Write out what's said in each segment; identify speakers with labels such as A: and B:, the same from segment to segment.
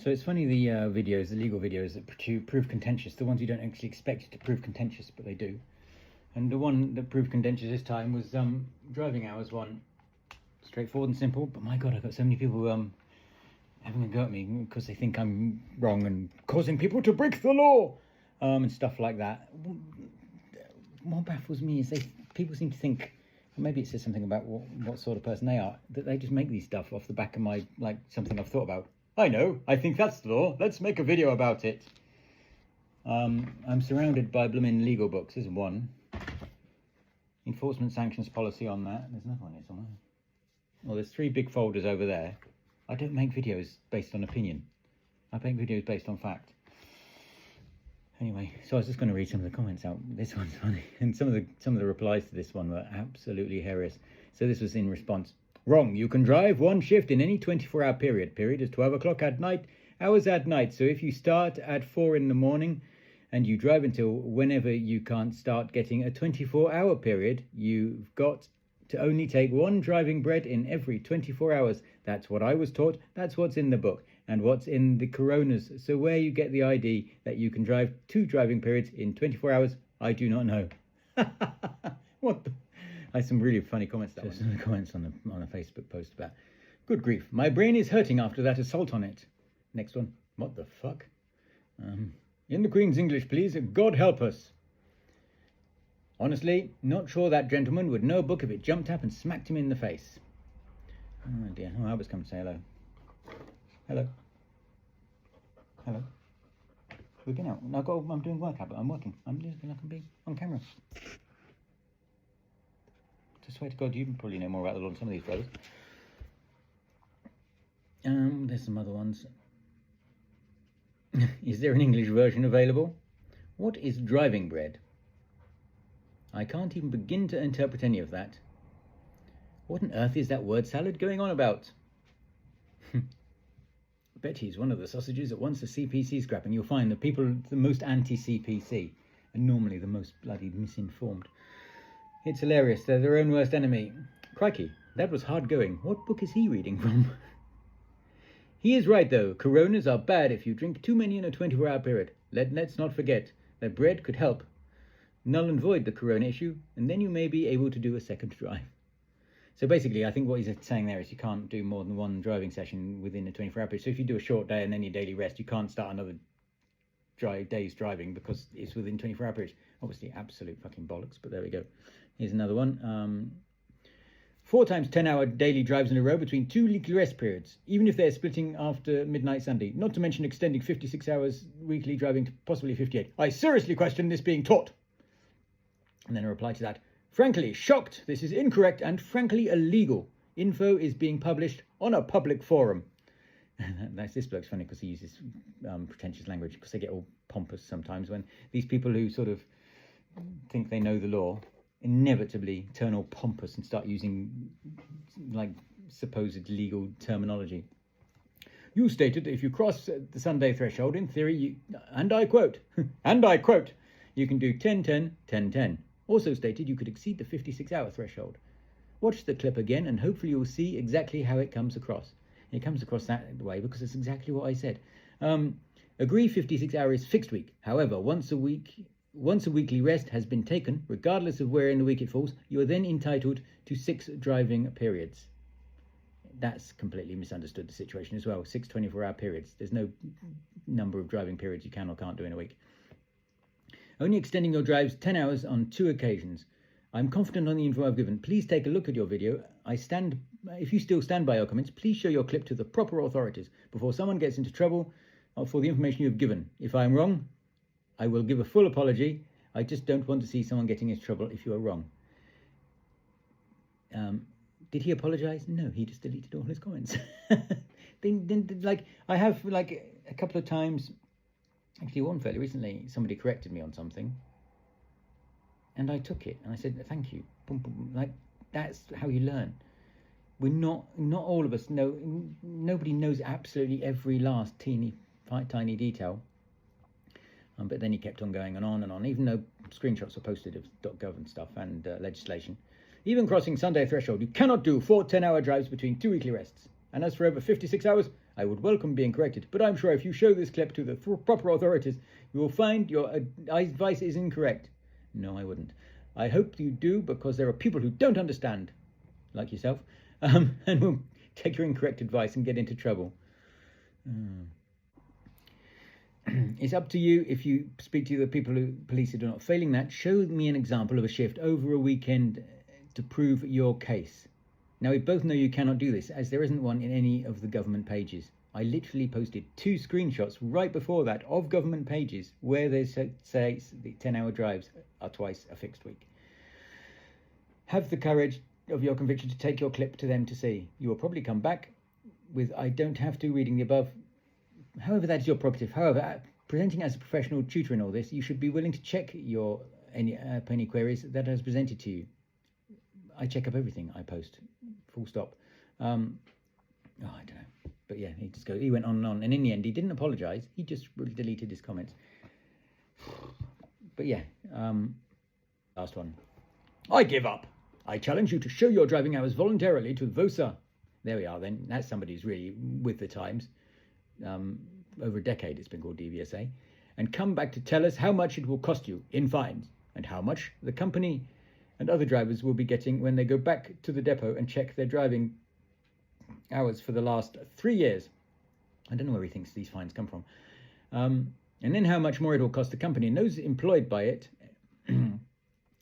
A: So it's funny, the videos, the legal videos that prove contentious, the ones you don't actually expect to prove contentious, but they do. And the one that proved contentious this time was driving hours one. Straightforward and simple, but my God, I've got so many people having a go at me because they think I'm wrong and causing people to break the law and stuff like that. What baffles me is people seem to think, maybe it says something about what sort of person they are, that they just make these stuff off the back of my, like, something I've thought about. I know, I think that's the law, let's make a video about it. I'm surrounded by blooming legal books. There's one. Enforcement sanctions policy on that. There's another one here somewhere. Well, there's 3 big folders over there. I don't make videos based on opinion. I make videos based on fact. Anyway, so I was just going to read some of the comments out. This one's funny, and some of the replies to this one were absolutely hilarious. So this was in response. Wrong. You can drive one shift in any 24-hour period. Period is 12 o'clock at night, hours at night. So if you start at 4 in the morning and you drive until whenever you can't start getting a 24-hour period, you've got to only take one driving break in every 24 hours. That's what I was taught. That's what's in the book and what's in the Coronas. So where you get the ID that you can drive 2 driving periods in 24 hours, I do not know. What the... I had some really funny comments. Some of the comments on a Facebook post about, good grief, my brain is hurting after that assault on it. Next one, what the fuck? In the Queen's English, please. God help us. Honestly, not sure that gentleman would know a book if it jumped up and smacked him in the face. Oh dear. Oh, Albert's come to say hello. Hello. Hello. We've been out. I'm doing work, Albert. I'm working. I'm looking like I'm being on camera. I swear to God, you probably know more about the law than some of these brothers. There's some other ones. Is there an English version available? What is driving bread? I can't even begin to interpret any of that. What on earth is that word salad going on about? Betty's one of the sausages that wants the CPC scrapping. You'll find the people the most anti-CPC are normally the most bloody misinformed. It's hilarious. They're their own worst enemy. Crikey, that was hard going. What book is he reading from? He is right, though. Coronas are bad if you drink too many in a 24-hour period. Let's not forget that bread could help null and void the corona issue, and then you may be able to do a second drive. So basically, I think what he's saying there is you can't do more than one driving session within a 24-hour period. So if you do a short day and then your daily rest, you can't start another day's driving because it's within 24-hour periods. Obviously, absolute fucking bollocks, but there we go. Here's another one. 4 times 10-hour daily drives in a row between 2 weekly rest periods, even if they're splitting after midnight Sunday. Not to mention extending 56 hours weekly driving to possibly 58. I seriously question this being taught. And then a reply to that. Frankly, shocked. This is incorrect and frankly illegal. Info is being published on a public forum. This bloke's funny because he uses pretentious language because they get all pompous sometimes when these people who sort of think they know the law inevitably turn all pompous and start using like supposed legal terminology. You stated that if you cross the Sunday threshold, in theory, and I quote, you can do 10-10, 10-10. Also stated you could exceed the 56-hour threshold. Watch the clip again and hopefully you'll see exactly how it comes across. It comes across that way because it's exactly what I said. Agree 56 hours fixed week. However, once a weekly rest has been taken, regardless of where in the week it falls, you are then entitled to 6 driving periods. That's completely misunderstood the situation as well. 6 24-hour periods. There's no number of driving periods you can or can't do in a week. Only extending your drives 10 hours on 2 occasions. I'm confident on the info I've given. Please take a look at your video. If you still stand by your comments, please show your clip to the proper authorities before someone gets into trouble for the information you have given. If I'm wrong, I will give a full apology. I just don't want to see someone getting into trouble if you are wrong. Did he apologize? No, he just deleted all his comments. I have a couple of times, actually one fairly recently, somebody corrected me on something. And I took it and I said, thank you. Boom, boom. Like, that's how you learn. We're not all of us know, nobody knows absolutely every last tiny detail. But then he kept on going on, even though screenshots were posted of .gov and stuff and legislation. Even crossing Sunday threshold, you cannot do 4 10-hour drives between 2 weekly rests. And as for over 56 hours, I would welcome being corrected, but I'm sure if you show this clip to the proper authorities, you will find your advice is incorrect. No, I wouldn't. I hope you do, because there are people who don't understand, like yourself, and will take your incorrect advice and get into trouble. It's up to you if you speak to the people who police it or not. Failing that, show me an example of a shift over a weekend to prove your case. Now, we both know you cannot do this, as there isn't one in any of the government pages. I literally posted 2 screenshots right before that of government pages where they say the 10-hour drives are twice a fixed week. Have the courage of your conviction to take your clip to them to see. You will probably come back with "I don't have to" reading the above. However, that is your prerogative. However, presenting as a professional tutor in all this, you should be willing to check any queries that has presented to you. I check up everything I post, full stop. I don't know. But yeah, he went on and on. And in the end, he didn't apologise. He just deleted his comments. But yeah, last one. I give up. I challenge you to show your driving hours voluntarily to VOSA. There we are then. That's somebody who's really with the times. Over a decade it's been called DVSA. And come back to tell us how much it will cost you in fines and how much the company and other drivers will be getting when they go back to the depot and check their driving hours for the last 3 years. I don't know where he thinks these fines come from. And then how much more it will cost the company and those employed by it,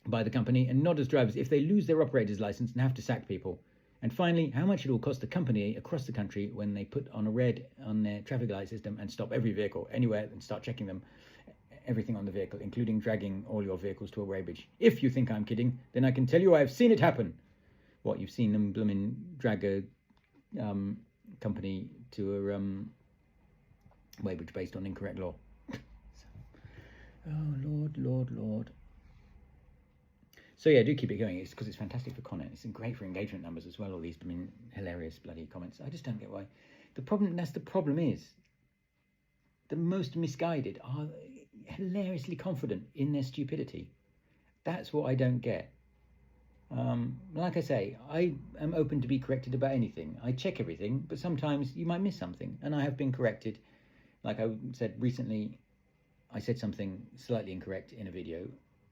A: by the company, and not as drivers, if they lose their operator's license and have to sack people. And finally, how much it will cost the company across the country when they put on a red on their traffic light system and stop every vehicle anywhere and start checking them, everything on the vehicle, including dragging all your vehicles to a weighbridge. If you think I'm kidding, then I can tell you I have seen it happen. What, you've seen them blooming drag a company to a weighbridge based on incorrect law. Oh, Lord. So yeah, do keep it going. It's because it's fantastic for content. It's great for engagement numbers as well. All these hilarious bloody comments. I just don't get why. The problem is, the most misguided are hilariously confident in their stupidity. That's what I don't get. Like I say, I am open to be corrected about anything. I check everything, but sometimes you might miss something, and I have been corrected. Like I said recently, I said something slightly incorrect in a video,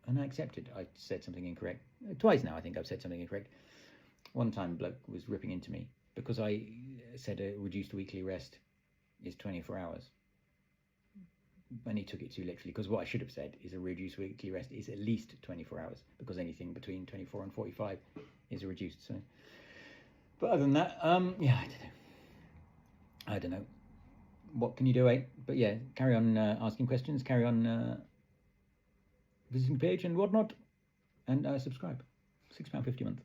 A: and I accepted I said something incorrect. Twice now I think I've said something incorrect. One time a bloke was ripping into me because I said a reduced weekly rest is 24 hours. And he took it too literally, because what I should have said is a reduced weekly rest is at least 24 hours, because anything between 24 and 45 is a reduced. So, but other than that, yeah, I don't know. What can you do, eh? But yeah, carry on asking questions, carry on visiting the page and whatnot, and subscribe. £6.50 a month.